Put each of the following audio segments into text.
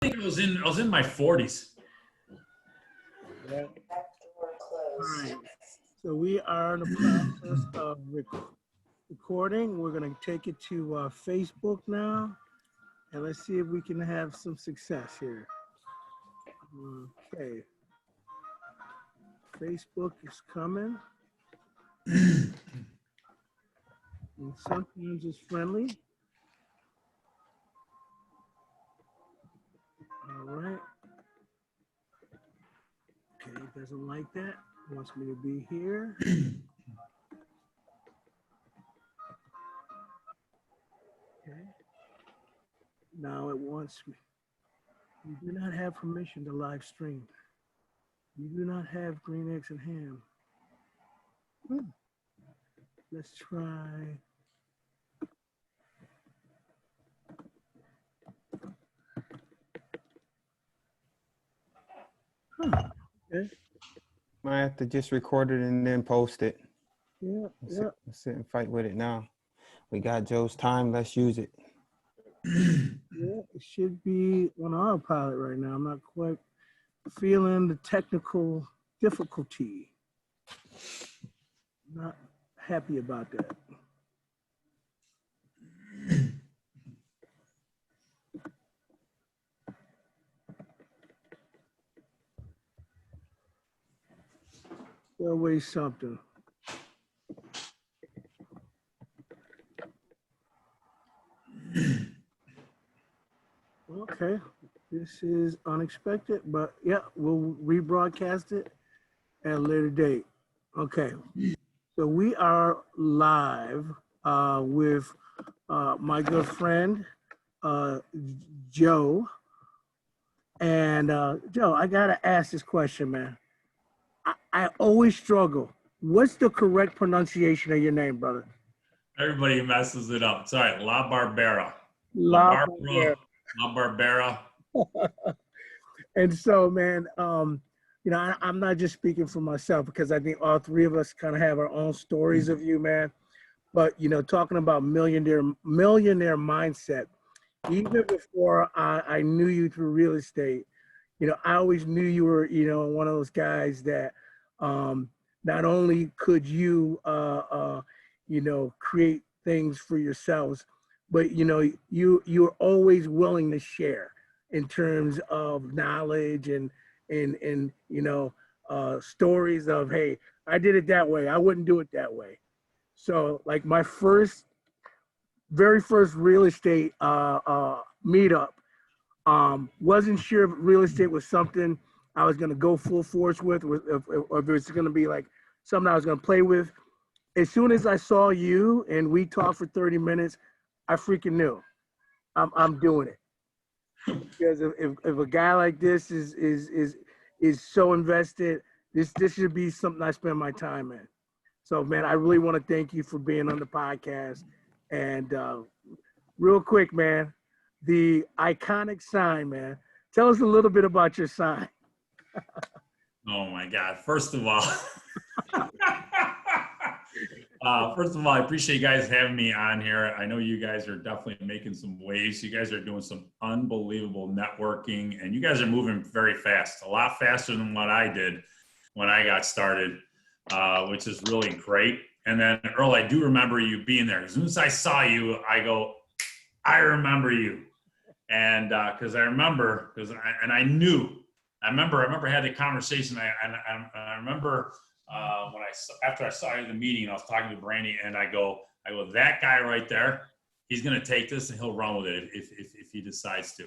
think I was in my 40s. Yeah. All right. So we are in the process of recording. We're going to take it to Facebook now, and let's see if we can have some success here. Okay. Facebook is coming. And sometimes it's friendly. All right. Okay, it doesn't like that. It wants me to be here. Okay. Now it wants me. You do not have permission to live stream. You do not have green eggs and ham. Let's try. Okay. Might have to just record it and then post it. Yeah, Let's sit and fight with it now. We got Joe's time. Let's use it. Yeah, it should be on autopilot right now. I'm not quite feeling the technical difficulty. Not happy about that. Always something. Okay, this is unexpected, but yeah, we'll rebroadcast it at a later date. Okay, so we are live with my good friend, Joe. And Joe, I gotta ask this question, man. I always struggle. What's the correct pronunciation of your name, brother? Everybody messes it up. It's all right. Labarbera. Labarbera. Labarbera. And so, man, you know, I'm not just speaking for myself because I think all three of us kind of have our own stories of you, man. But you know, talking about millionaire mindset, even before I knew you through real estate, you know, I always knew you were, you know, one of those guys that not only could you, you know, create things for yourselves, but you know, you're always willing to share in terms of knowledge and you know, stories of, hey, I did it that way, I wouldn't do it that way. So like my very first real estate meetup, wasn't sure if real estate was something I was going to go full force with, or if it was going to be like something I was going to play with. As soon as I saw you and we talked for 30 minutes, I freaking knew I'm doing it. Because if a guy like this is so invested, this should be something I spend my time in. So man, I really want to thank you for being on the podcast. And real quick, man, the iconic sign, man. Tell us a little bit about your sign. Oh my God. First of all, I appreciate you guys having me on here. I know you guys are definitely making some waves. You guys are doing some unbelievable networking, and you guys are moving very fast, a lot faster than what I did when I got started, which is really great. And then Earl, I do remember you being there. As soon as I saw you, I go, I remember you. And because I remember, I remember I had the conversation. I remember after I saw you in the meeting, I was talking to Brandy, and I go, that guy right there, he's gonna take this and he'll run with it if he decides to,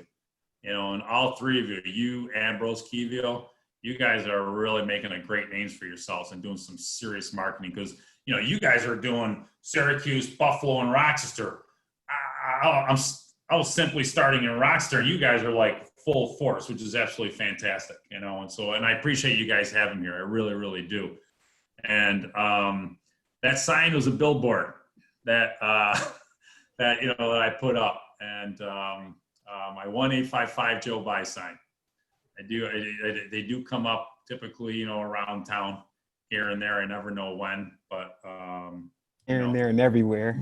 you know. And all three of you, Ambrose, Kivio, you guys are really making a great names for yourselves and doing some serious marketing, because you know you guys are doing Syracuse, Buffalo, and Rochester. I was simply starting in Rochester. You guys are like full force, which is absolutely fantastic, you know. And I appreciate you guys having me here. I really, really do. And that sign was a billboard that that I put up, and my 1-855 Joe Buy sign. They do come up typically, you know, around town here and there. I never know when, but Here and there and everywhere.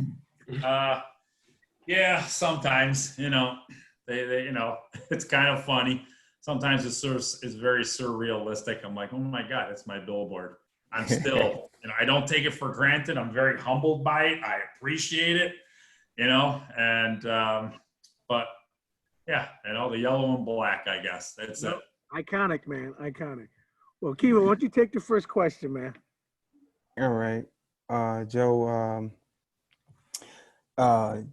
yeah, sometimes, you know. They you know, it's kind of funny. Sometimes it's very surrealistic. I'm like, oh my God, it's my billboard. I'm still, you know, I don't take it for granted. I'm very humbled by it. I appreciate it, you know, and, but yeah, you know, the yellow and black, I guess. That's it. Iconic, man. Iconic. Well, Kiva, why don't you take the first question, man? All right. Joe,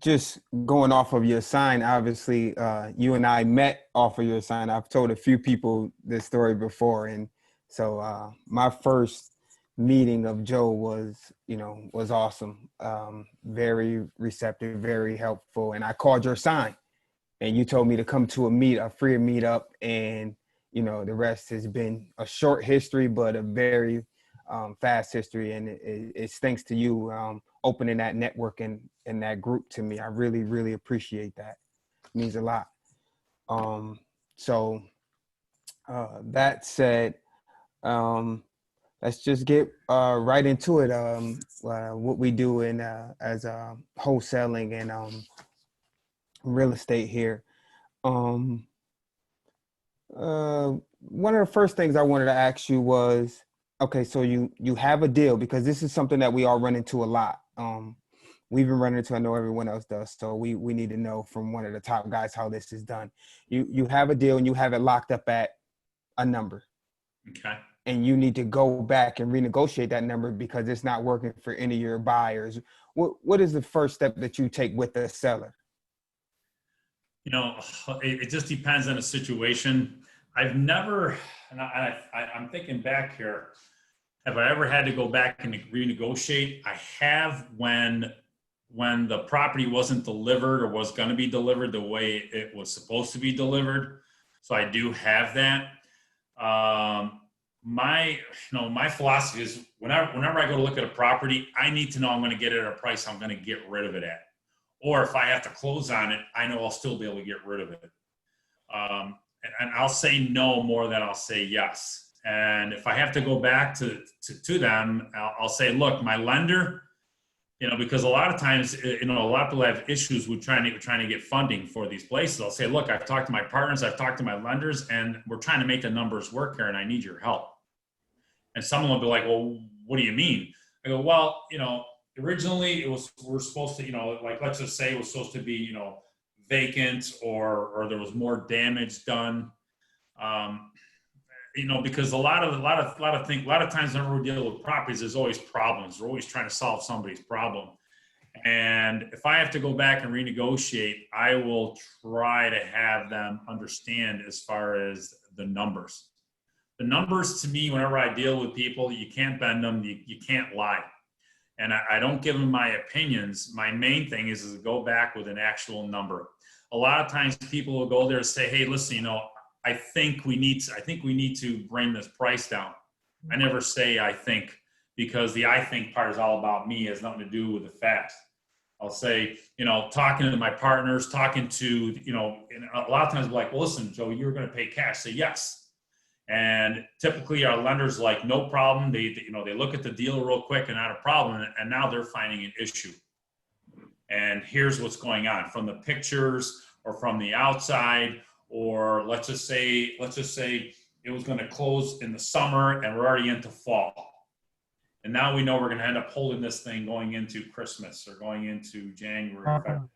just going off of your sign, obviously, you and I met off of your sign. I've told a few people this story before. And so my first meeting of Joe was awesome. Very receptive, very helpful. And I called your sign and you told me to come to a free meetup. And, you know, the rest has been a short history, but a very fast history. And it's thanks to you opening that network and that group to me. I really, really appreciate that. It means a lot. So that said, let's just get right into it. What we do in as wholesaling and real estate here. One of the first things I wanted to ask you was, okay, so you have a deal, because this is something that we all run into a lot. We've been running into, I know everyone else does, so we need to know from one of the top guys how this is done. You have a deal and you have it locked up at a number. Okay. And you need to go back and renegotiate that number because it's not working for any of your buyers. What is the first step that you take with the seller? You know, it just depends on the situation. I've never, and I'm thinking back here, have I ever had to go back and renegotiate? I have when the property wasn't delivered or was going to be delivered the way it was supposed to be delivered. So I do have that. My philosophy is whenever I go to look at a property, I need to know I'm going to get it at a price I'm going to get rid of it at. Or if I have to close on it, I know I'll still be able to get rid of it. And I'll say no more than I'll say yes. And if I have to go back to them, I'll say, look, my lender, you know, because a lot of times, you know, a lot of people have issues with trying to get funding for these places. I'll say, look, I've talked to my partners, I've talked to my lenders, and we're trying to make the numbers work here, and I need your help. And someone will be like, well, what do you mean? I go, well, you know, originally we're supposed to, you know, like, let's just say it was supposed to be, you know, vacant or there was more damage done. You know, because a lot of times when we're dealing with properties, there's always problems. We're always trying to solve somebody's problem. And if I have to go back and renegotiate, I will try to have them understand as far as the numbers. The numbers to me, whenever I deal with people, you can't bend them, you can't lie. And I don't give them my opinions. My main thing is to go back with an actual number. A lot of times people will go there and say, hey, listen, you know, I think we need to bring this price down. I never say I think, because the I think part is all about me, it has nothing to do with the facts. I'll say, you know, talking to my partners, talking to, you know, and a lot of times we're like, well, listen, Joe, you're going to pay cash. Say yes. And typically our lenders like, no problem. They look at the deal real quick and not a problem. And now they're finding an issue. And here's what's going on from the pictures or from the outside, or let's just say it was going to close in the summer and we're already into fall. And now we know we're going to end up holding this thing going into Christmas or going into January. February.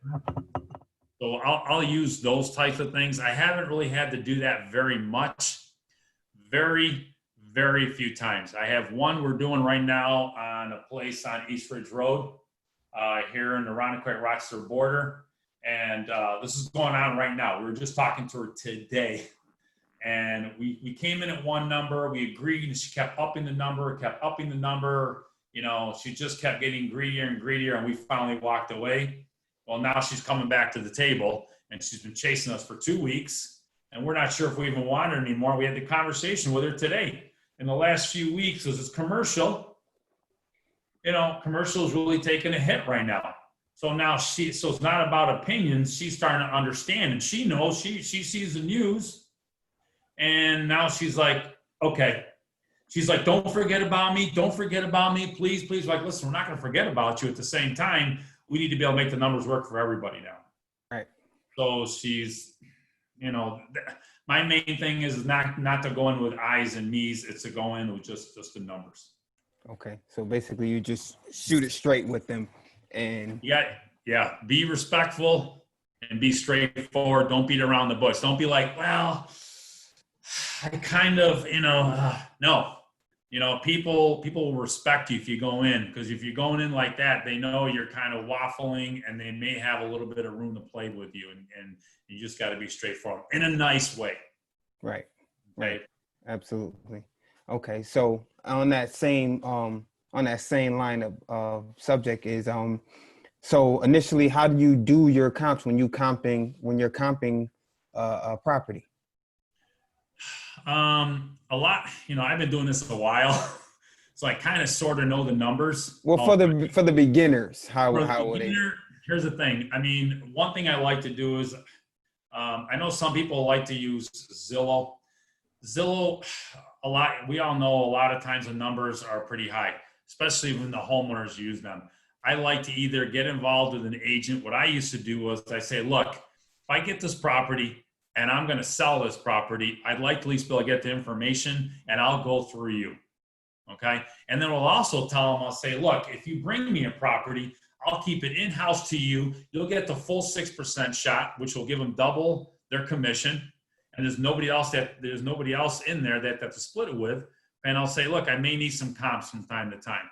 So I'll use those types of things. I haven't really had to do that very much. Very, very few times. I have one we're doing right now on a place on East Ridge Road here in the Rochester border. And this is going on right now. We were just talking to her today. And we came in at one number. We agreed, and she kept upping the number. You know, she just kept getting greedier and greedier, and we finally walked away. Well, now she's coming back to the table, and she's been chasing us for 2 weeks, and we're not sure if we even want her anymore. We had the conversation with her today. In the last few weeks, because it's commercial, you know, commercial is really taking a hit right now. So now so it's not about opinions. She's starting to understand, and she knows, she sees the news. And now she's like, okay. She's like, don't forget about me. Don't forget about me. Please, please. Like, listen, we're not going to forget about you. At the same time, we need to be able to make the numbers work for everybody now. Right. So she's, my main thing is not to go in with I's and me's. It's to go in with just the numbers. Okay. So basically you just shoot it straight with them and Yeah. Be respectful and be straightforward. Don't beat around the bush. Don't be like, well, I kind of, no. People will respect you if you go in, because if you're going in like that, they know you're kind of waffling and they may have a little bit of room to play with you, and you just got to be straightforward in a nice way. Right. Okay? Absolutely. Okay. So on that same line of subject is so initially, how do you do your comps when you're comping a property? A lot, I've been doing this a while, so I kind of sort of know the numbers. Well, for the beginners, how would they? Here's the thing. I mean, one thing I like to do is, I know some people like to use Zillow. Zillow, we all know a lot of times the numbers are pretty high, especially when the homeowners use them. I like to either get involved with an agent. What I used to do was I say, look, if I get this property and I'm going to sell this property, I'd like to at least be able to get the information, and I'll go through you. Okay. And then we'll also tell them, I'll say, look, if you bring me a property, I'll keep it in-house to you. You'll get the full 6% shot, which will give them double their commission. And there's nobody else in there that to split it with. And I'll say, look, I may need some comps from time to time.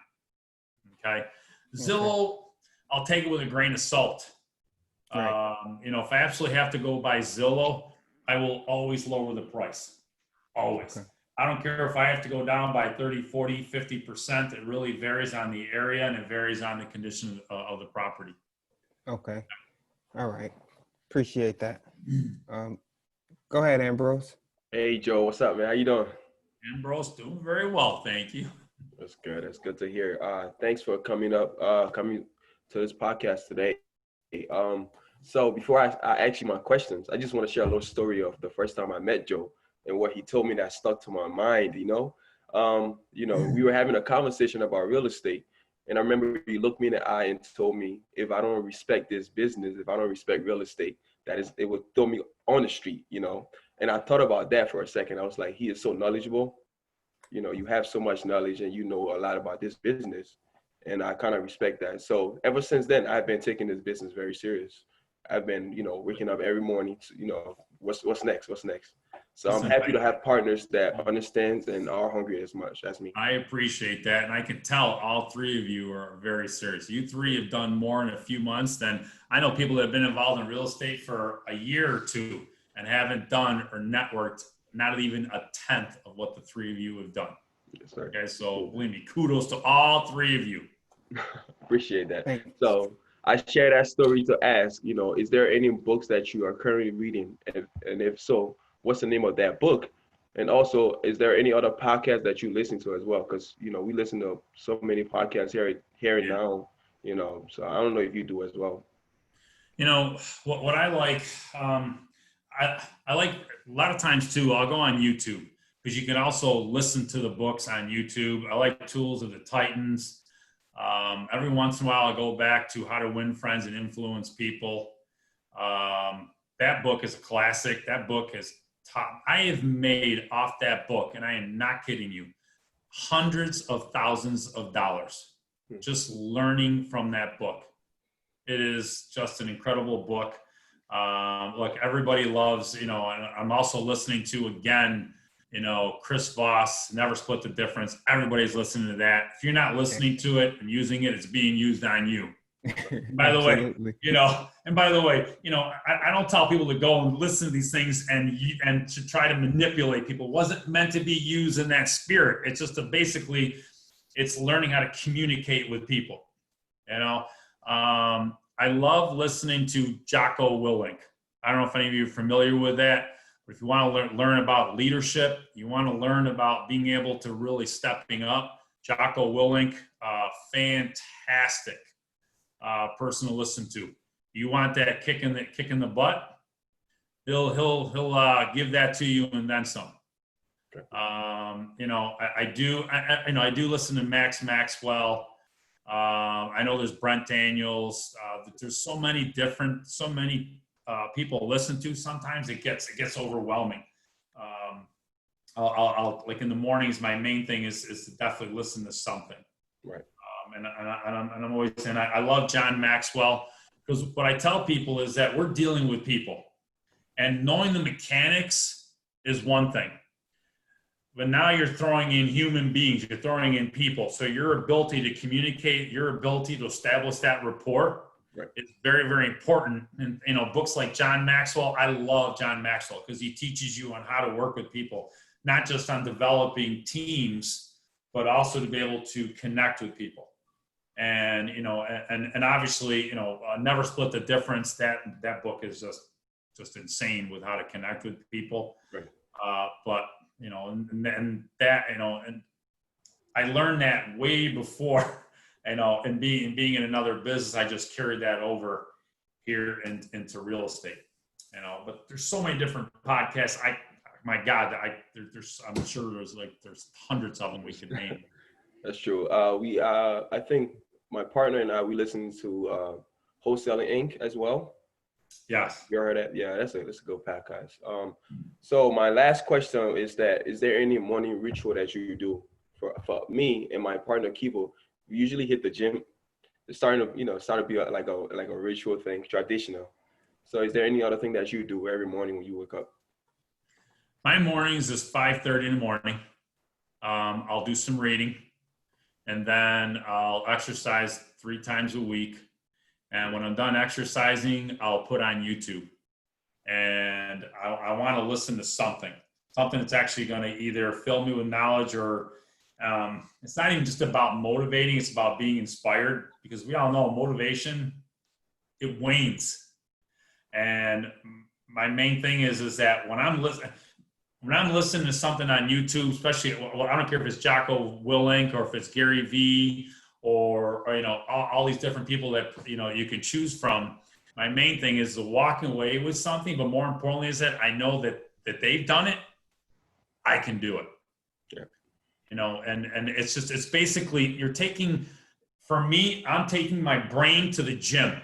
Okay. Zillow, I'll take it with a grain of salt. Right. If I absolutely have to go by Zillow, I will always lower the price. Always. Okay. I don't care if I have to go down by 30, 40, 50%. It really varies on the area, and it varies on the condition of the property. Okay. All right. Appreciate that. Go ahead, Ambrose. Hey, Joe. What's up, man? How you doing? Ambrose, doing very well. Thank you. That's good. That's good to hear. Thanks for coming to this podcast today. So before I ask you my questions, I just want to share a little story of the first time I met Joe and what he told me that stuck to my mind. We were having a conversation about real estate, and I remember he looked me in the eye and told me, if I don't respect this business, if I don't respect real estate, it would throw me on the street, And I thought about that for a second. I was like, he is so knowledgeable. You have so much knowledge and you know a lot about this business. And I kind of respect that. So ever since then, I've been taking this business very serious. I've been, waking up every morning to, what's next? So I'm happy to have partners that understands and are hungry as much as me. I appreciate that. And I can tell all three of you are very serious. You three have done more in a few months than I know people that have been involved in real estate for a year or two and haven't done or networked not even a tenth of what the three of you have done. Yes, sir. Okay, so believe me, kudos to all three of you. Appreciate that. So I share that story to ask, is there any books that you are currently reading? And if so, what's the name of that book? And also, is there any other podcast that you listen to as well? Because, we listen to so many podcasts here and now, so I don't know if you do as well. What I like, I like a lot of times too, I'll go on YouTube because you can also listen to the books on YouTube. I like Tools of the Titans. Every once in a while, I'll go back to How to Win Friends and Influence People. That book is a classic. That book is top. I have made off that book, and I am not kidding you, hundreds of thousands of dollars just learning from that book. It is just an incredible book. Look, everybody loves, and I'm also listening to, again, Chris Voss, Never Split the Difference. Everybody's listening to that. If you're not listening to it and using it, it's being used on you. By the way, I don't tell people to go and listen to these things and to try to manipulate people. It wasn't meant to be used in that spirit. It's just it's learning how to communicate with people. I love listening to Jocko Willink. I don't know if any of you are familiar with that, but if you want to learn about leadership, you want to learn about being able to really stepping up, Jocko Willink, fantastic person to listen to. You want that kick in the butt? He'll give that to you and then some. Okay. I do listen to Max Maxwell. I know there's Brent Daniels. There's so many people listen to, sometimes it gets overwhelming. I'll like in the mornings, my main thing is to definitely listen to something. Right. And I'm always, and I love John Maxwell, because what I tell people is that we're dealing with people, and knowing the mechanics is one thing, but now you're throwing in human beings, you're throwing in people. So your ability to communicate, your ability to establish that rapport, right, is very, very important. And, you know, books like John Maxwell, I love John Maxwell because he teaches you on how to work with people, not just on developing teams, but also to be able to connect with people. And, you know, and obviously, you know, Never Split the Difference, that book is just insane with how to connect with people. Right. But, you know, and that, you know, and I learned that way before, you know, and being in another business, I just carried that over here into real estate, you know. But there's so many different podcasts. My God, I'm sure there's hundreds of them we could name. That's true. I think my partner and I, we listen to Wholesaling Inc. as well. Yes. You heard that? Yeah, that's a good podcast. So my last question is there any morning ritual that you do? For me and my partner Kibo, we usually hit the gym. It's starting to be like a ritual thing, traditional. So is there any other thing that you do every morning when you wake up? My mornings is 5:30 in the morning. I'll do some reading, and then I'll exercise 3 times a week. And when I'm done exercising, I'll put on YouTube, and I want to listen to something that's actually going to either fill me with knowledge, or it's not even just about motivating, it's about being inspired, because we all know motivation, it wanes. And my main thing is that when I'm listening to something on YouTube, especially, I don't care if it's Jocko Willink or if it's Gary Vee or you know, all these different people that, you know, you can choose from. My main thing is walking away with something, but more importantly is that I know that they've done it, I can do it. Yeah. You know, and it's basically, for me, I'm taking my brain to the gym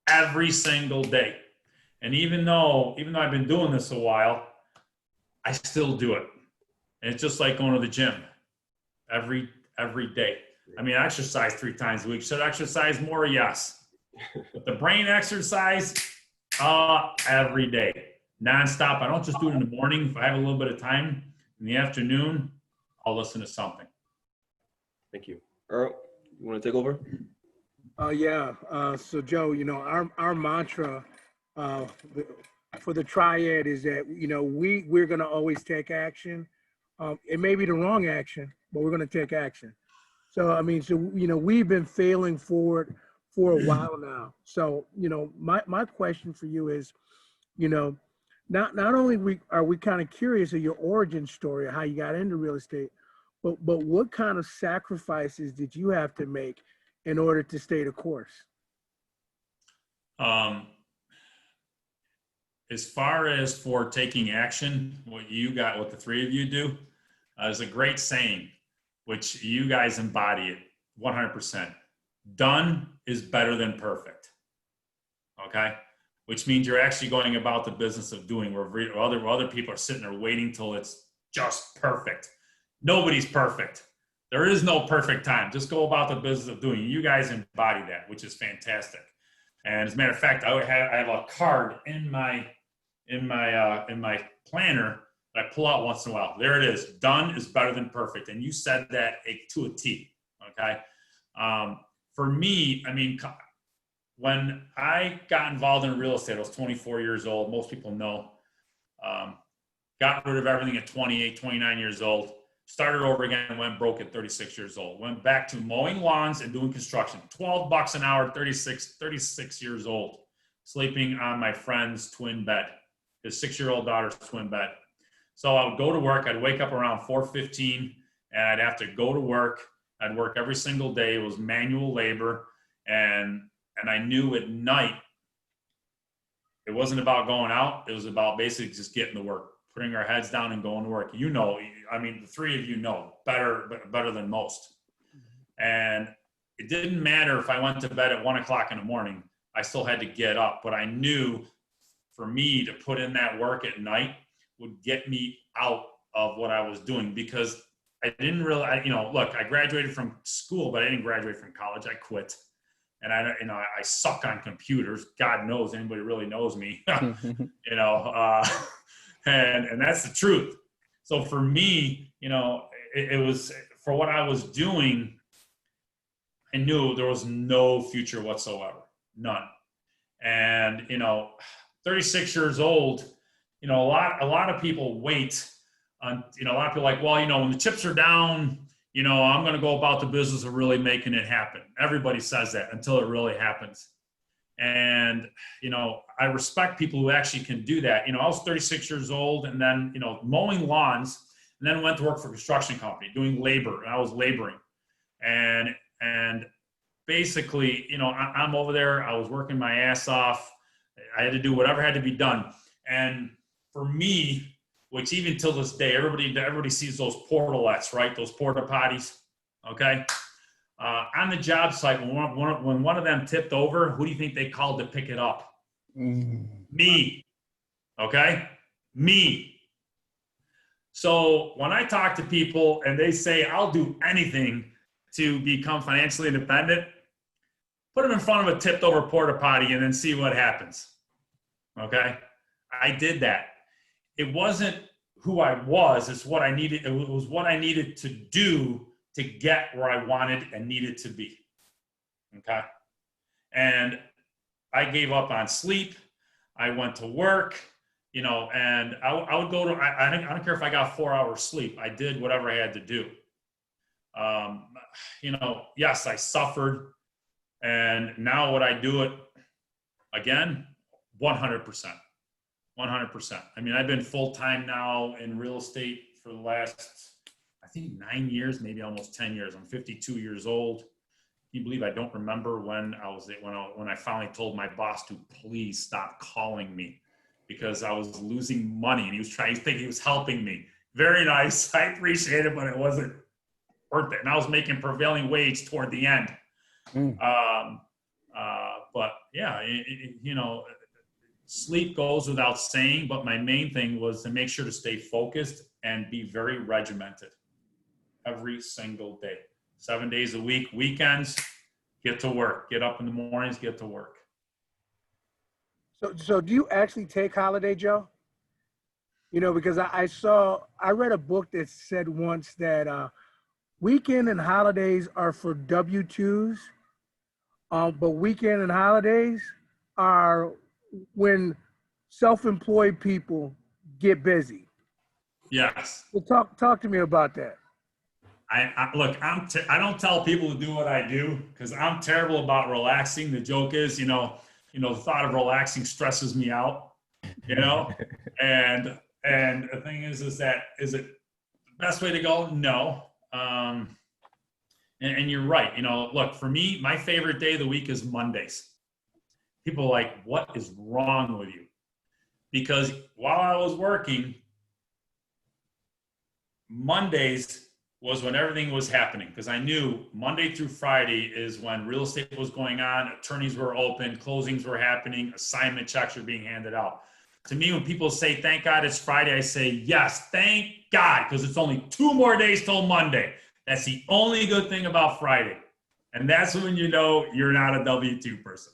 every single day. And even though I've been doing this a while, I still do it. And it's just like going to the gym every day. I mean, I exercise 3 times a week. Should I exercise more? Yes. But the brain exercise, every day, nonstop. I don't just do it in the morning. If I have a little bit of time in the afternoon, I'll listen to something. Thank you. Earl, you want to take over? Yeah. So Joe, you know, our mantra for the triad is that, you know, we're going to always take action. It may be the wrong action, but we're going to take action. So, I mean, you know, we've been failing forward for a while now. So, you know, my question for you is, you know, not only are we kind of curious of your origin story, of how you got into real estate, but what kind of sacrifices did you have to make in order to stay the course? As far as for taking action, what the 3 of you do, is a great saying, which you guys embody it 100%. Done is better than perfect. Okay? Which means you're actually going about the business of doing, where other people are sitting there waiting till it's just perfect. Nobody's perfect. There is no perfect time. Just go about the business of doing. You guys embody that, which is fantastic. And as a matter of fact, I have a card in my planner that I pull out once in a while. There it is. Done is better than perfect. And you said that to a T. Okay. For me, I mean, when I got involved in real estate, I was 24 years old. Most people know. Got rid of everything at 28, 29 years old. Started over again, went broke at 36 years old. Went back to mowing lawns and doing construction. $12 an hour, 36 years old. Sleeping on my friend's twin bed, his 6-year-old daughter's twin bed. So I would go to work. I'd wake up around 4:15, and I'd have to go to work. I'd work every single day. It was manual labor. And I knew at night, it wasn't about going out. It was about basically just getting to work, putting our heads down and going to work. You know, I mean, the 3 of you know better than most. And it didn't matter if I went to bed at 1 o'clock in the morning. I still had to get up, but I knew for me to put in that work at night would get me out of what I was doing, because I didn't really, look, I graduated from school, but I didn't graduate from college. I quit. And I suck on computers. God knows anybody really knows me, and that's the truth. So for me, it was, for what I was doing, I knew there was no future whatsoever, none. And 36 years old, a lot of people wait on, a lot of people are like, well, when the chips are down, I'm going to go about the business of really making it happen. Everybody says that until it really happens. And, I respect people who actually can do that. I was 36 years old, and then, mowing lawns, and then went to work for a construction company doing labor. And I was laboring. And basically, I'm over there. I was working my ass off. I had to do whatever had to be done. And for me, which even till this day, everybody sees those portalettes, right? Those porta potties, okay? On the job site, when one of them tipped over, who do you think they called to pick it up? Me, okay? Me. So when I talk to people and they say, I'll do anything to become financially independent, put them in front of a tipped over porta potty and then see what happens, okay? I did that. It wasn't who I was, it's what I needed. It was what I needed to do to get where I wanted and needed to be. Okay. And I gave up on sleep. I went to work, and I would go to, I don't care if I got 4 hours sleep. I did whatever I had to do. Yes, I suffered. And now would I do it again? 100%. 100%. I mean, I've been full-time now in real estate for the last, I think 9 years, maybe almost 10 years. I'm 52 years old. Can you believe I don't remember when I finally told my boss to please stop calling me because I was losing money, and he was thinking he was helping me. Very nice. I appreciate it, but it wasn't worth it. And I was making prevailing wage toward the end. But yeah, sleep goes without saying, but my main thing was to make sure to stay focused and be very regimented every single day, 7 days a week, weekends, get to work, get up in the mornings, get to work. So do you actually take holiday, Joe? Because I read a book that said once that weekend and holidays are for W-2s, but weekend and holidays are when self-employed people get busy. Yes. So talk to me about that. Look, I don't tell people to do what I do because I'm terrible about relaxing. The joke is, the thought of relaxing stresses me out, and the thing is it the best way to go? No. And you're right. Look, for me, my favorite day of the week is Mondays. People are like, what is wrong with you? Because while I was working, Mondays was when everything was happening, because I knew Monday through Friday is when real estate was going on, attorneys were open, closings were happening, assignment checks were being handed out. To me, when people say, thank God it's Friday, I say, yes, thank God, because it's only 2 more days till Monday. That's the only good thing about Friday. And that's when you know you're not a W-2 person.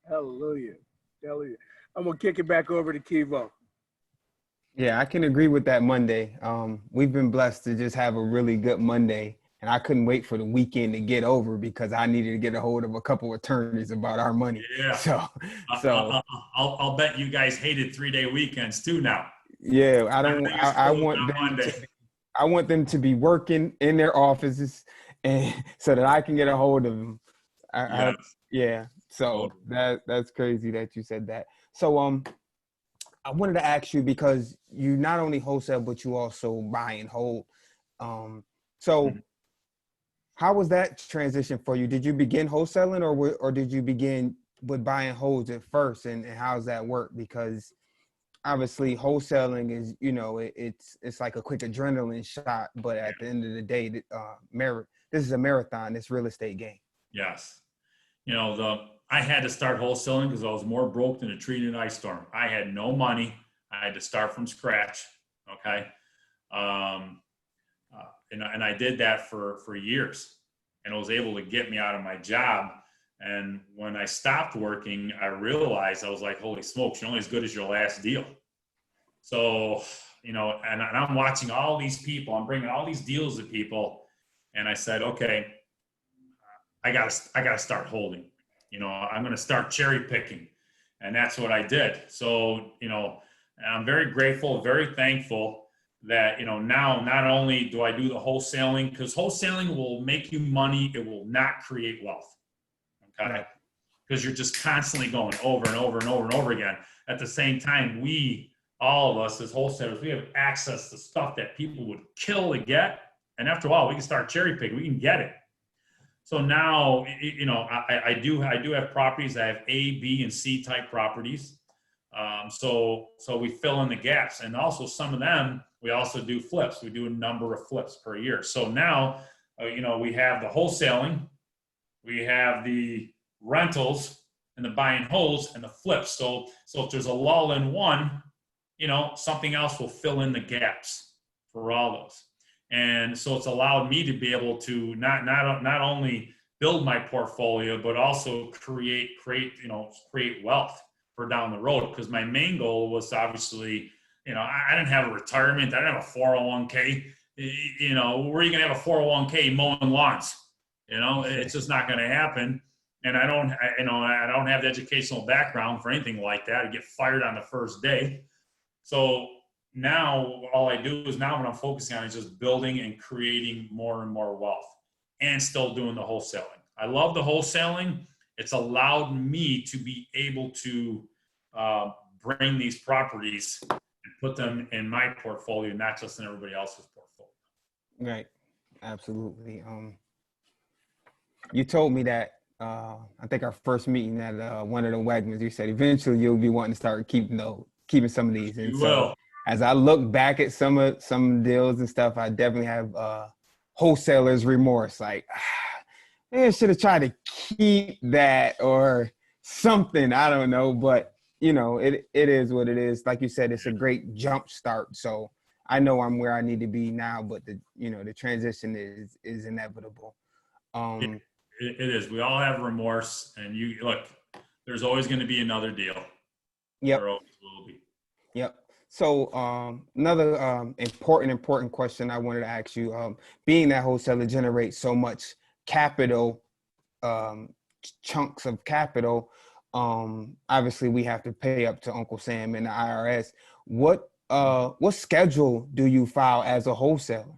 Hallelujah. Hallelujah. I'm going to kick it back over to Kivo. Yeah, I can agree with that Monday. We've been blessed to just have a really good Monday, and I couldn't wait for the weekend to get over because I needed to get a hold of a couple of attorneys about our money. Yeah. So I'll bet you guys hated 3-day weekends too now. Yeah, I want them to be working in their offices, and so that I can get a hold of them. So that's crazy that you said that. So I wanted to ask you, because you not only wholesale, but you also buy and hold. How was that transition for you? Did you begin wholesaling or did you begin with buy and holds at first? And how's that work? Because obviously wholesaling is, it's like a quick adrenaline shot, but at the end of the day, this is a marathon, this real estate game. Yes. I had to start wholesaling because I was more broke than a tree in an ice storm. I had no money. I had to start from scratch. Okay. And I did that for years, and it was able to get me out of my job. And when I stopped working, I realized, I was like, holy smokes, you're only as good as your last deal. So, and I'm watching all these people, I'm bringing all these deals to people. And I said, okay, I gotta start holding, I'm going to start cherry picking. And that's what I did. So, I'm very grateful, very thankful that, now not only do I do the wholesaling, because wholesaling will make you money, it will not create wealth. Okay. Right. Because you're just constantly going over and over and over and over again. At the same time, all of us as wholesalers, we have access to stuff that people would kill to get. And after a while, we can start cherry picking. We can get it. So now, I do have properties. I have A, B, and C type properties. So we fill in the gaps. And also some of them, we also do flips. We do a number of flips per year. So now, we have the wholesaling, we have the rentals, and the buy and holds, and the flips. So if there's a lull in one, something else will fill in the gaps for all those. And so it's allowed me to be able to not only build my portfolio, but also create wealth for down the road. Because my main goal was obviously, I didn't have a retirement. I didn't have a 401k. Where are you going to have a 401k mowing lawns? It's just not going to happen. And I don't have the educational background for anything like that. I get fired on the first day. So now all I do is, now what I'm focusing on is just building and creating more and more wealth, and still doing the wholesaling. I love the wholesaling. It's allowed me to be able to bring these properties and put them in my portfolio, not just in everybody else's portfolio. Right. Absolutely. You told me that, I think our first meeting at one of the Wegmans, you said eventually you'll be wanting to start keeping some of these. And You so will. as I look back at some deals and stuff, I definitely have wholesaler's remorse. Like, man, I should have tried to keep that or something. I don't know, but it is what it is. Like you said, it's a great jump start. So I know I'm where I need to be now, but the transition is inevitable. It is. We all have remorse, and there's always going to be another deal. Yep. There always will be. Yep. So another important question I wanted to ask you, being that wholesaler generates so much capital, chunks of capital, obviously we have to pay up to Uncle Sam and the IRS. What schedule do you file as a wholesaler?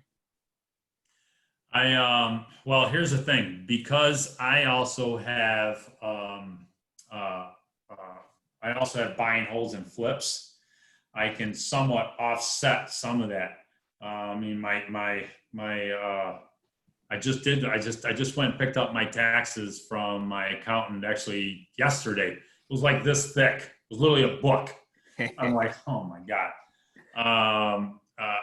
Well, here's the thing, because I also have buy and holds and flips. I can somewhat offset some of that. I just went and picked up my taxes from my accountant actually yesterday. It was like this thick. It was literally a book. I'm like, oh my God.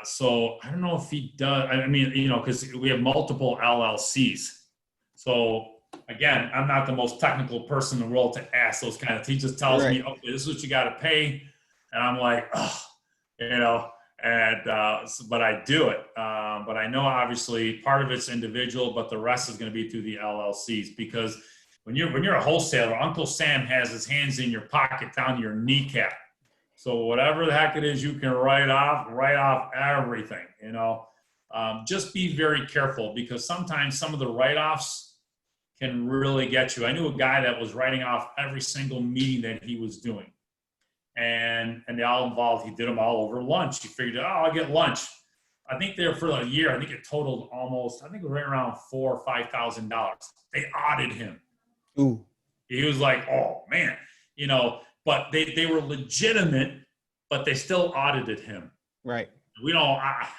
So I don't know if he does. Because we have multiple LLCs. So again, I'm not the most technical person in the world to ask those kind of. He just tells me, okay, this is what you got to pay, and I'm like, but I do it. But I know obviously part of it's individual, but the rest is going to be through the LLCs, because when you're a wholesaler, Uncle Sam has his hands in your pocket down to your kneecap. So whatever the heck it is, you can write off everything, just be very careful, because sometimes some of the write-offs can really get you. I knew a guy that was writing off every single meeting that he was doing, and they all involved, he did them all over lunch. He figured, I'll get lunch. I think there for a year, I think it totaled almost, it was right around $4,000 or $5,000. They audited him. Ooh. He was like, oh man, but they were legitimate, but they still audited him. Right. We don't,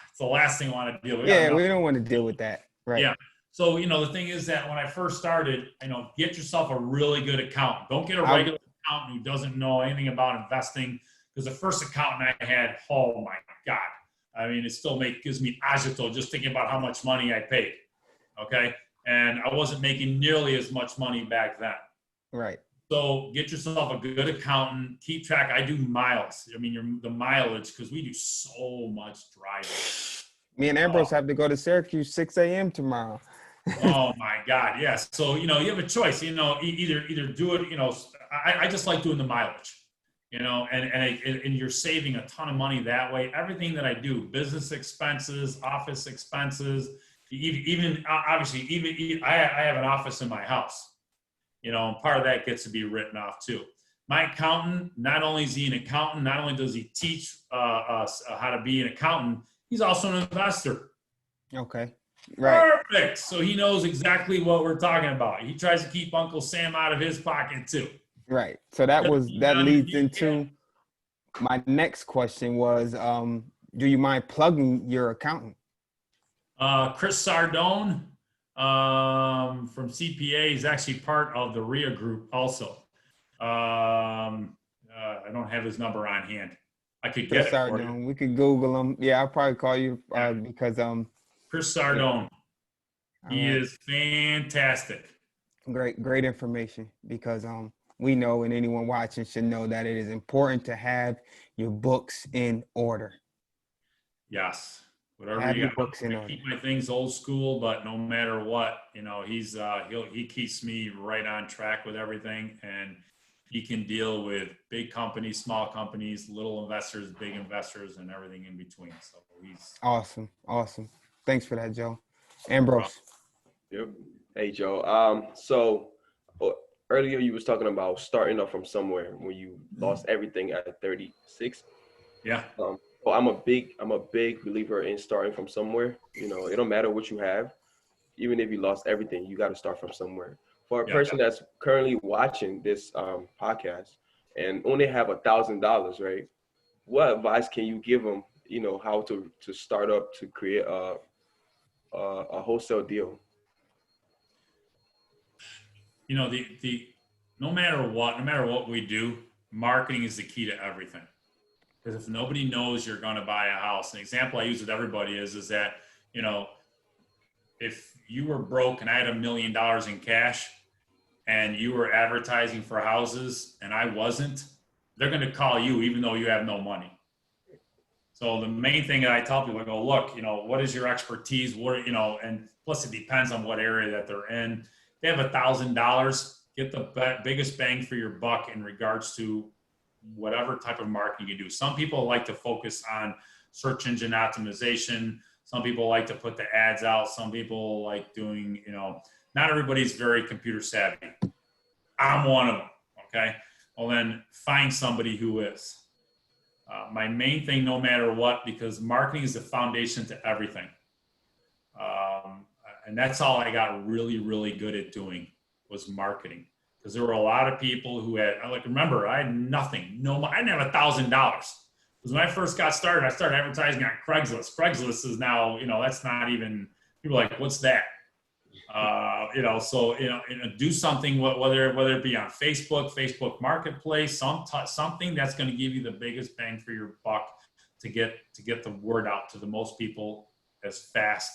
it's the last thing I want to deal with. Yeah, we don't want to deal with that. Right. Yeah. So, the thing is that when I first started, get yourself a really good accountant. Don't get a regular accountant who doesn't know anything about investing, because the first accountant I had, oh my God. It still gives me agito just thinking about how much money I paid. Okay. And I wasn't making nearly as much money back then. Right. So get yourself a good accountant, keep track. I do miles. I mean, the mileage, because we do so much driving. Me and Ambrose have to go to Syracuse 6 a.m. tomorrow. Oh my God, yes. So, you have a choice, either do it, I just like doing the mileage, and you're saving a ton of money that way. Everything that I do, business expenses, office expenses, even obviously, even I have an office in my house, and part of that gets to be written off too. My accountant, not only is he an accountant, not only does he teach us how to be an accountant, he's also an investor. Okay. Right. Perfect. So he knows exactly what we're talking about. He tries to keep Uncle Sam out of his pocket too. Right. So that leads into my next question was, do you mind plugging your accountant? Chris Sardone from CPA is actually part of the RIA group also. I don't have his number on hand. I could get Chris it for Sardone. you. We could Google him. Yeah, I'll probably call you because Chris Sardone. He right. is fantastic. Great information, because we know, and anyone watching should know, that it is important to have your books in order. Yes. Whatever Have you your got. books in I order. keep my things old school, but no matter what, he keeps me right on track with everything, and he can deal with big companies, small companies, little investors, big investors, and everything in between. So he's Awesome. Thanks for that, Joe. Ambrose. Yep. Hey, Joe. So earlier you was talking about starting off from somewhere when you lost everything at 36. Yeah. So I'm a big believer in starting from somewhere. It don't matter what you have. Even if you lost everything, you got to start from somewhere. For a person that's currently watching this podcast and only have $1,000, right? What advice can you give them? How to start up to create a wholesale deal. The no matter what we do, marketing is the key to everything. Because if nobody knows you're going to buy a house, an example I use with everybody is that, if you were broke and I had $1 million in cash and you were advertising for houses and I wasn't, they're going to call you even though you have no money. So the main thing that I tell people, I go, look, what is your expertise? And plus it depends on what area that they're in. They have $1,000, get the biggest bang for your buck in regards to whatever type of marketing you do. Some people like to focus on search engine optimization. Some people like to put the ads out. Some people like doing, not everybody's very computer savvy. I'm one of them. Okay. Well, then find somebody who is. My main thing, no matter what, because marketing is the foundation to everything. And that's all I got really, really good at doing was marketing. Because there were a lot of people who had, remember, I had nothing. I didn't have $1,000. Because when I first got started, I started advertising on Craigslist. Craigslist is now, that's not even, people are like, what's that? Do something, whether it be on Facebook Marketplace, something that's going to give you the biggest bang for your buck to get the word out to the most people as fast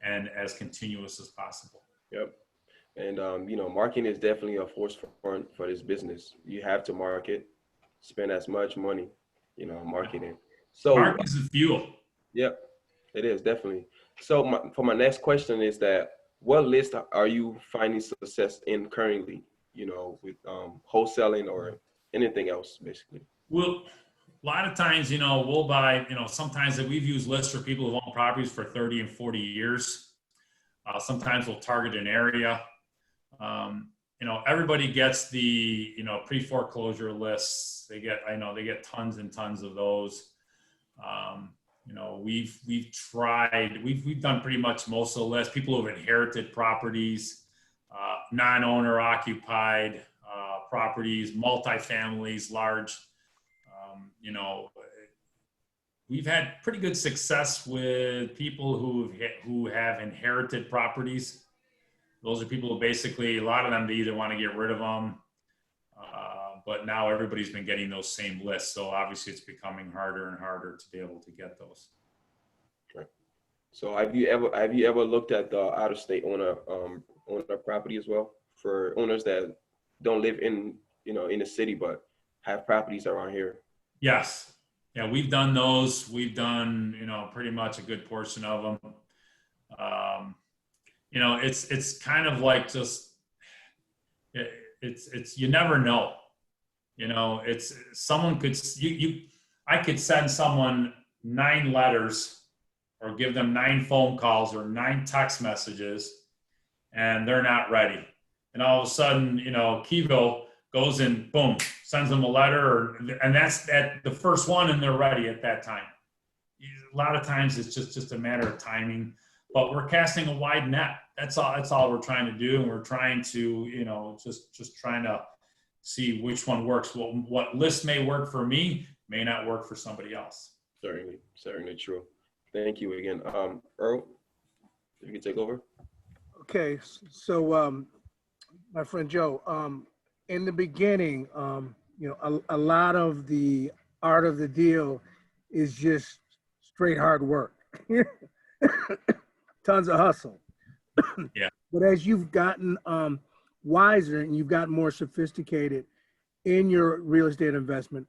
and as continuous as possible. Yep. And marketing is definitely a force for this business. You have to market, spend as much money, marketing. So marketing is the fuel. Yep, it is definitely. So for my next question is that, what list are you finding success in currently, with wholesaling or anything else, basically? Well, a lot of times, we'll buy, sometimes we've used lists for people who own properties for 30 and 40 years. Sometimes we'll target an area. Everybody gets the, pre-foreclosure lists. They get tons and tons of those. We've done pretty much most of the list. People who have inherited properties, non-owner occupied properties, multifamilies, large. We've had pretty good success with people who have inherited properties. Those are people who basically, a lot of them, they either want to get rid of them, but now everybody's been getting those same lists. So obviously it's becoming harder and harder to be able to get those. Right. So have you ever looked at the out-of-state owner property as well, for owners that don't live in in the city, but have properties around here. Yes. Yeah, we've done those. We've done, pretty much a good portion of them. It's kind of like just, it's you never know. It's someone could, I could send someone 9 letters or give them 9 phone calls or 9 text messages, and they're not ready. And all of a sudden, Kivo goes and boom, sends them a letter, and that's at the first one, and they're ready at that time. A lot of times it's just a matter of timing, but we're casting a wide net. That's all we're trying to do. And we're trying to, just trying to see which one works. What list may work for me may not work for somebody else. Certainly true. Thank you again. Earl, you can take over. Okay, so my friend Joe, in the beginning, a lot of the art of the deal is just straight hard work, tons of hustle. Yeah. But as you've gotten wiser and you've gotten more sophisticated in your real estate investment,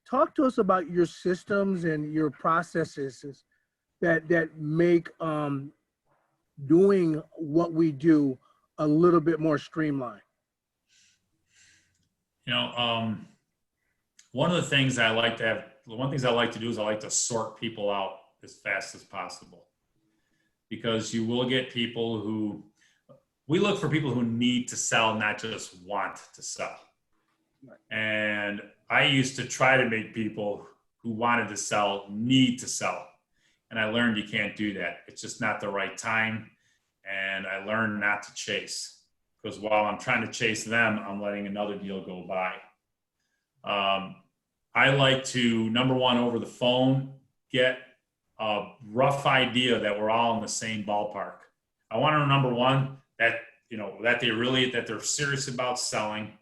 talk to us about your systems and your processes that make doing what we do a little bit more streamlined. One of the things I like to have, one of the things I like to do is I like to sort people out as fast as possible, because you will get people who, we look for people who need to sell, not just want to sell. Right. And I used to try to make people who wanted to sell need to sell. And I learned you can't do that. It's just not the right time. And I learned not to chase, because while I'm trying to chase them, I'm letting another deal go by. I like to, number one, over the phone, get a rough idea that we're all in the same ballpark. I want to know, number one, that, that they're serious about selling,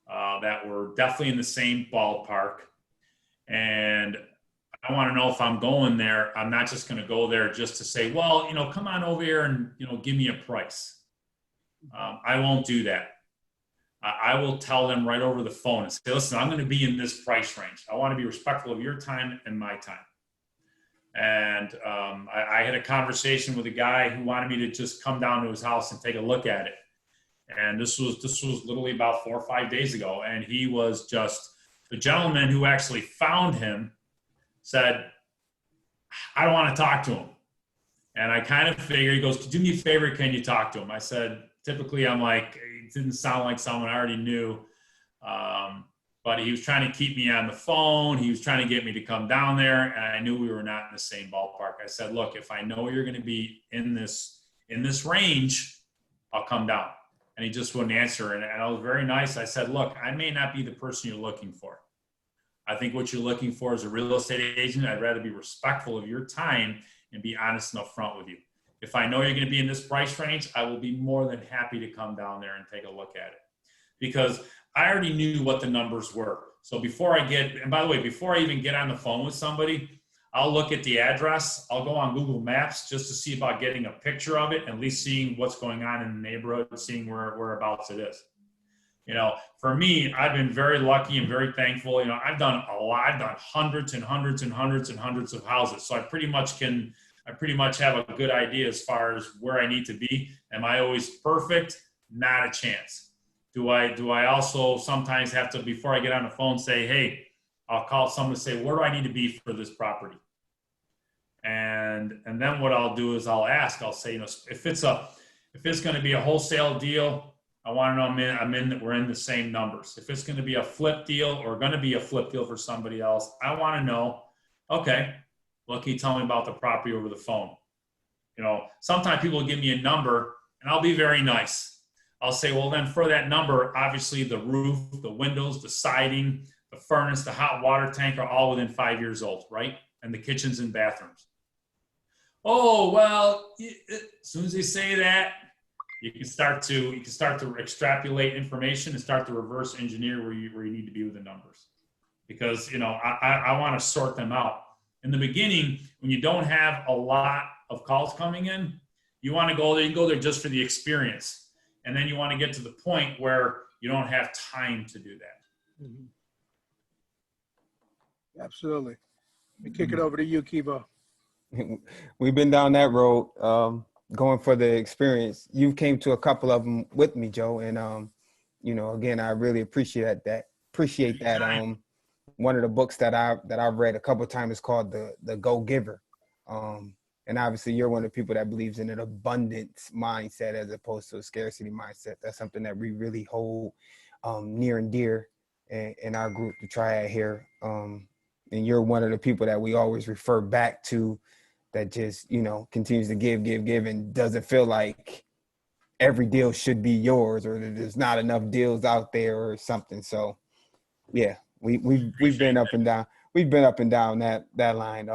that we're definitely in the same ballpark. And I want to know if I'm going there, I'm not just going to go there just to say, well, come on over here and, give me a price. I won't do that. I will tell them right over the phone and say, listen, I'm going to be in this price range. I want to be respectful of your time and my time. And I had a conversation with a guy who wanted me to just come down to his house and take a look at it. And this was literally about 4 or 5 days ago. And he was just, the gentleman who actually found him said, I don't want to talk to him. And I kind of figured, he goes, do me a favor, can you talk to him? I said, typically I'm like, it didn't sound like someone I already knew. But he was trying to keep me on the phone. He was trying to get me to come down there. And I knew we were not in the same ballpark. I said, look, if I know you're going to be in this range, I'll come down. And he just wouldn't answer. And I was very nice. I said, look, I may not be the person you're looking for. I think what you're looking for is a real estate agent. I'd rather be respectful of your time and be honest and upfront with you. If I know you're going to be in this price range, I will be more than happy to come down there and take a look at it, because I already knew what the numbers were. So before I get, and by the way, before I even get on the phone with somebody, I'll look at the address. I'll go on Google Maps just to see about getting a picture of it, at least seeing what's going on in the neighborhood, seeing whereabouts it is. For me, I've been very lucky and very thankful. I've done a lot. I've done hundreds and hundreds and hundreds and hundreds of houses. So I pretty much have a good idea as far as where I need to be. Am I always perfect? Not a chance. Do I also sometimes have to, before I get on the phone, say, hey, I'll call someone to say, where do I need to be for this property? And then what I'll do is I'll say, if it's going to be a wholesale deal, I want to know that we're in the same numbers. If it's going to be a flip deal or going to be a flip deal for somebody else, I want to know, okay, well, can you tell me about the property over the phone? Sometimes people give me a number and I'll be very nice. I'll say, well, then for that number, obviously the roof, the windows, the siding, the furnace, the hot water tank are all within 5 years old, right? And the kitchens and bathrooms. Oh, well, as soon as they say that, you can start to extrapolate information and start to reverse engineer where you need to be with the numbers, because I want to sort them out. In the beginning, when you don't have a lot of calls coming in, you want to go there. You go there just for the experience, and then you want to get to the point where you don't have time to do that. Mhm. Absolutely. Let me kick it over to you, Kibo. We've been down that road, going for the experience. You came to a couple of them with me, Joe, and again, I really appreciate that. One of the books that I've read a couple of times is called the Go Giver, and obviously you're one of the people that believes in an abundance mindset as opposed to a scarcity mindset. That's something that we really hold near and dear in our group, the Triad here. And you're one of the people that we always refer back to, that just, continues to give, and doesn't feel like every deal should be yours, or that there's not enough deals out there or something. So yeah, we've been up and down. We've been up and down that line.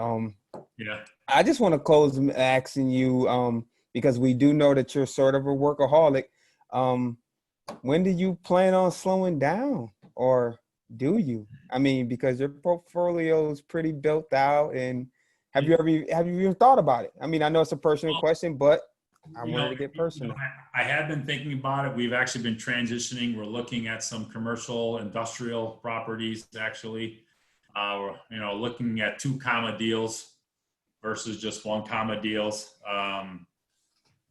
Yeah. I just want to close asking you, because we do know that you're sort of a workaholic. When do you plan on slowing down, or do you? I mean, because your portfolio is pretty built out, and have you even thought about it? I mean, I know it's a personal question, but I wanted to get personal. I have been thinking about it. We've actually been transitioning. We're looking at some commercial, industrial properties, actually. Looking at 2 comma deals versus just 1 comma deals.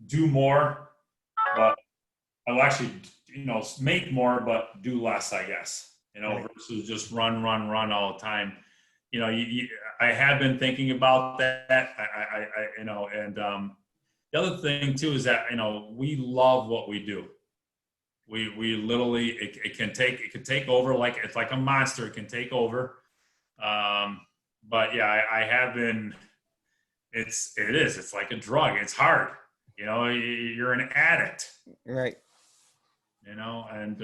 Do more, but I'll actually, make more, but do less, I guess. Versus just run all the time. I have been thinking about that. The other thing too is that we love what we do. We literally it can take over, like it's like a monster. It can take over. But yeah, I have been. It's like a drug. It's hard. You're an addict. Right. And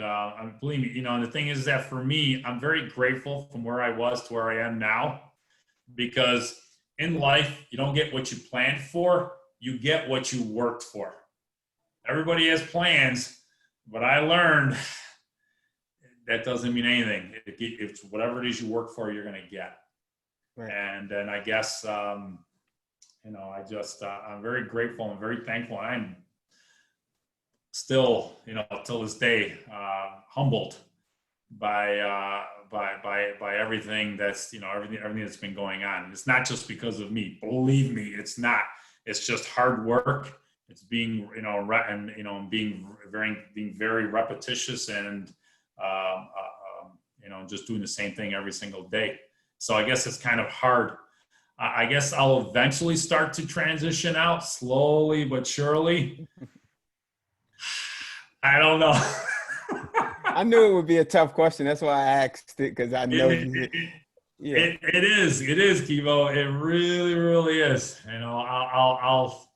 believe me, and the thing is that for me, I'm very grateful from where I was to where I am now, because in life, you don't get what you planned for, you get what you worked for. Everybody has plans, but I learned that doesn't mean anything. It's whatever it is you work for, you're going to get. Right. And then I guess, I'm very grateful and very thankful. I'm still, till this day, humbled by everything that's, everything that's been going on. It's not just because of me. Believe me, it's not. It's just hard work. It's being, being very repetitious and, just doing the same thing every single day. So I guess it's kind of hard. I guess I'll eventually start to transition out slowly but surely. I don't know. I knew it would be a tough question. That's why I asked it, because I know it is, Kibo. It really, really is. I'll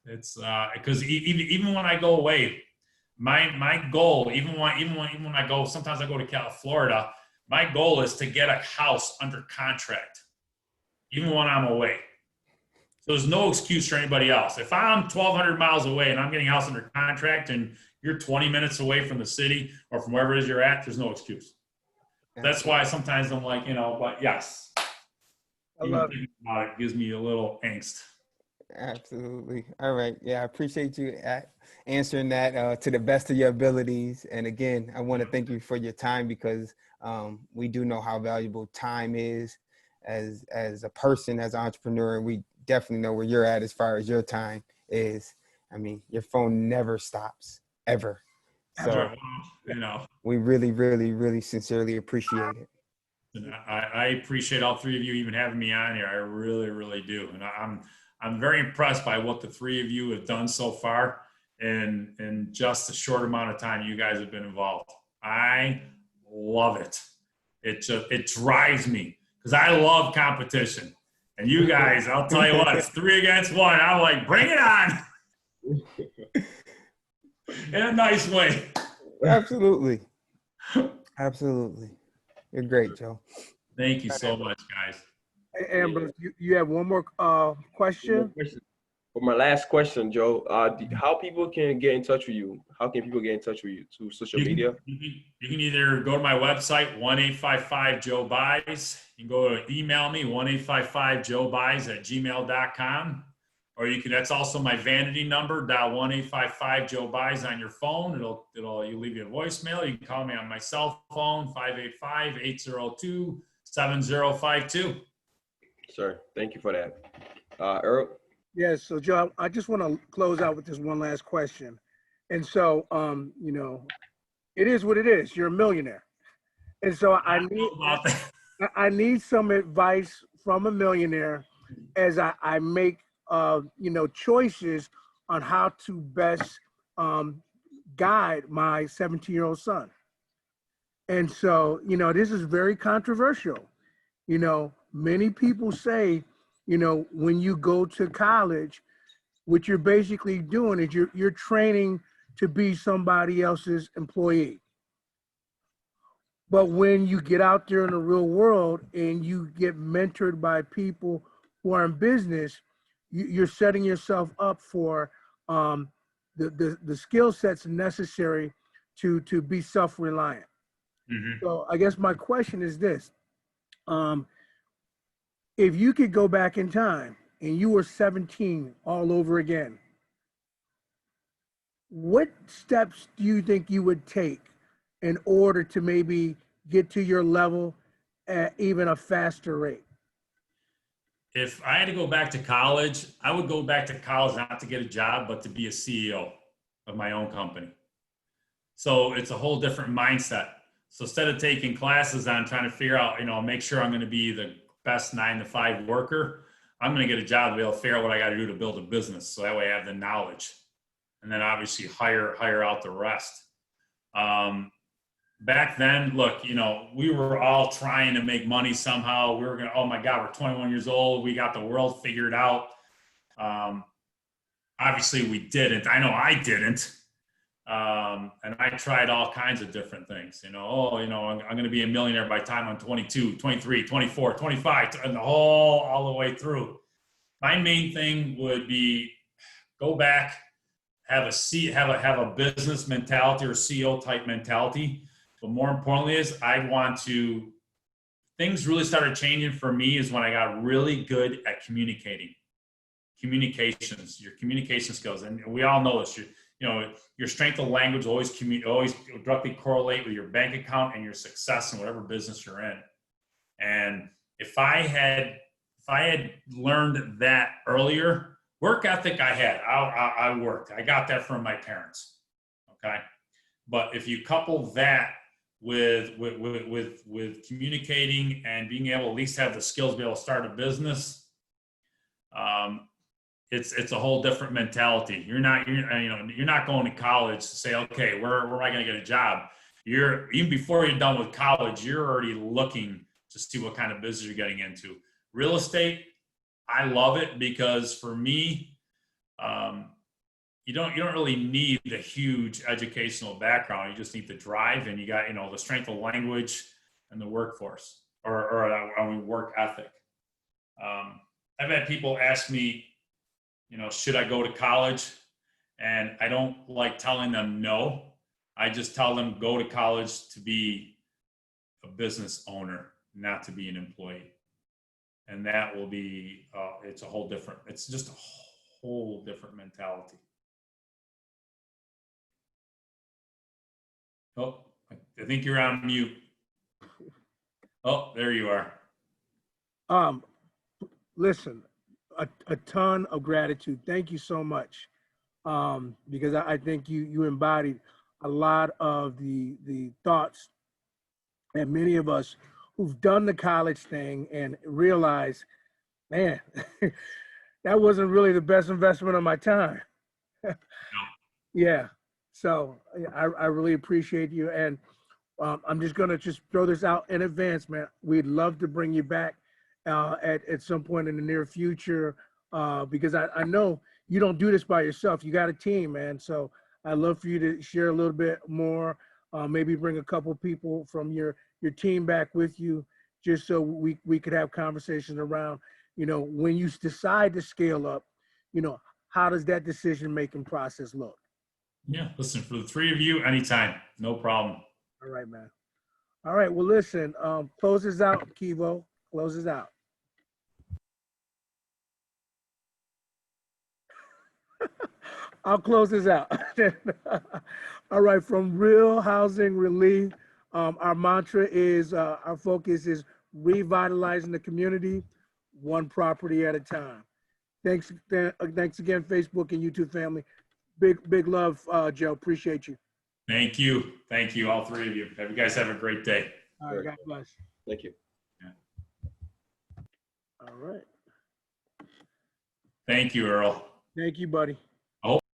it's because even when I go away, my goal, even when I go, sometimes I go to Florida, my goal is to get a house under contract, even when I'm away. So there's no excuse for anybody else. If I'm 1,200 miles away and I'm getting a house under contract and you're 20 minutes away from the city or from wherever it is you're at, there's no excuse. That's why sometimes I'm like, but yes. Even thinking about it gives me a little angst. Absolutely. All right. Yeah, I appreciate you answering that to the best of your abilities. And again, I want to thank you for your time, because we do know how valuable time is as a person, as an entrepreneur. And we definitely know where you're at as far as your time is. I mean, your phone never stops, ever. So, we really, really, really sincerely appreciate it. And I appreciate all 3 of you even having me on here. I really, really do. And I'm very impressed by what the 3 of you have done so far in just a short amount of time you guys have been involved. I love it. It drives me, because I love competition. And you guys, I'll tell you what, it's 3 against 1. I'm like, bring it on. In a nice way. Absolutely. Absolutely. You're great, Joe. Thank you so much, guys. Hey, Amber, you have one more question? For my last question, Joe, how people can get in touch with you? How can people get in touch with you? Through social media? You can either go to my website, 1-855-JOE-BUYS. You can go to email me, 1-855-JOE-BUYS@gmail.com. or you can, that's also my vanity number, dial 1-855 Joe Buys on your phone. You leave you a voicemail. You can call me on my cell phone, 585-802-7052. Sir, thank you for that. Earl? Yes. So Joe, I just want to close out with this one last question. And so, you know, it is what it is. You're a millionaire. And so I need some advice from a millionaire as I make, you know, choices on how to best guide my 17-year-old son. And so, you know, this is very controversial. You know, many people say, you know, when you go to college, what you're basically doing is you're training to be somebody else's employee. But when you get out there in the real world and you get mentored by people who are in business, you're setting yourself up for the skill sets necessary to be self-reliant. Mm-hmm. So I guess my question is this. If you could go back in time and you were 17 all over again, what steps do you think you would take in order to maybe get to your level at even a faster rate? If I had to go back to college, I would go back to college not to get a job, but to be a CEO of my own company. So it's a whole different mindset. So instead of taking classes on trying to figure out, you know, make sure I'm going to be the best 9-to-5 worker, I'm going to get a job to be able to figure out what I got to do to build a business. So that way I have the knowledge, and then obviously hire out the rest. Back then, look, you know, we were all trying to make money somehow. We were going to, oh my God, we're 21 years old. We got the world figured out. Obviously we didn't. I know I didn't. And I tried all kinds of different things, you know, I'm going to be a millionaire by the time I'm 22, 23, 24, 25, and all the way through. My main thing would be go back, have a business mentality or CEO type mentality. But more importantly is things really started changing for me is when I got really good at communications, your communication skills. And we all know this, your strength of language will always directly correlate with your bank account and your success in whatever business you're in. And if I had learned that earlier, work ethic I had, I worked. I got that from my parents. Okay. But if you couple that with communicating and being able to at least have the skills to be able to start a business, it's a whole different mentality. You're not going to college to say, okay, where am I going to get a job? Even before you're done with college, you're already looking to see what kind of business you're getting into. Real estate, I love it because for me, you don't really need the huge educational background. You just need the drive, and you got the strength of language and the workforce or work ethic. I've had people ask me, should I go to college? And I don't like telling them no. I just tell them go to college to be a business owner, not to be an employee. And that will be, it's just a whole different mentality. Oh, I think you're on mute. Oh, there you are. Listen, a ton of gratitude. Thank you so much. Because I think you embodied a lot of the thoughts that many of us who've done the college thing and realize, man, that wasn't really the best investment of my time. Yeah. So I really appreciate you. And I'm just going to throw this out in advance, man. We'd love to bring you back at some point in the near future because I know you don't do this by yourself. You got a team, man. So I'd love for you to share a little bit more, maybe bring a couple people from your team back with you, just so we could have conversations around, when you decide to scale up, how does that decision-making process look? Yeah, listen, for the three of you, anytime, no problem. All right, man. All right, well, listen, close this out, Kivo. Close this out. I'll close this out. All right, from Real Housing Relief, our mantra is, our focus is revitalizing the community, one property at a time. Thanks again, Facebook and YouTube family. Big love, Joe. Appreciate you. Thank you. Thank you, all three of you. Have you guys have a great day. All right, God bless. Thank you. All right. Thank you, Earl. Thank you, buddy.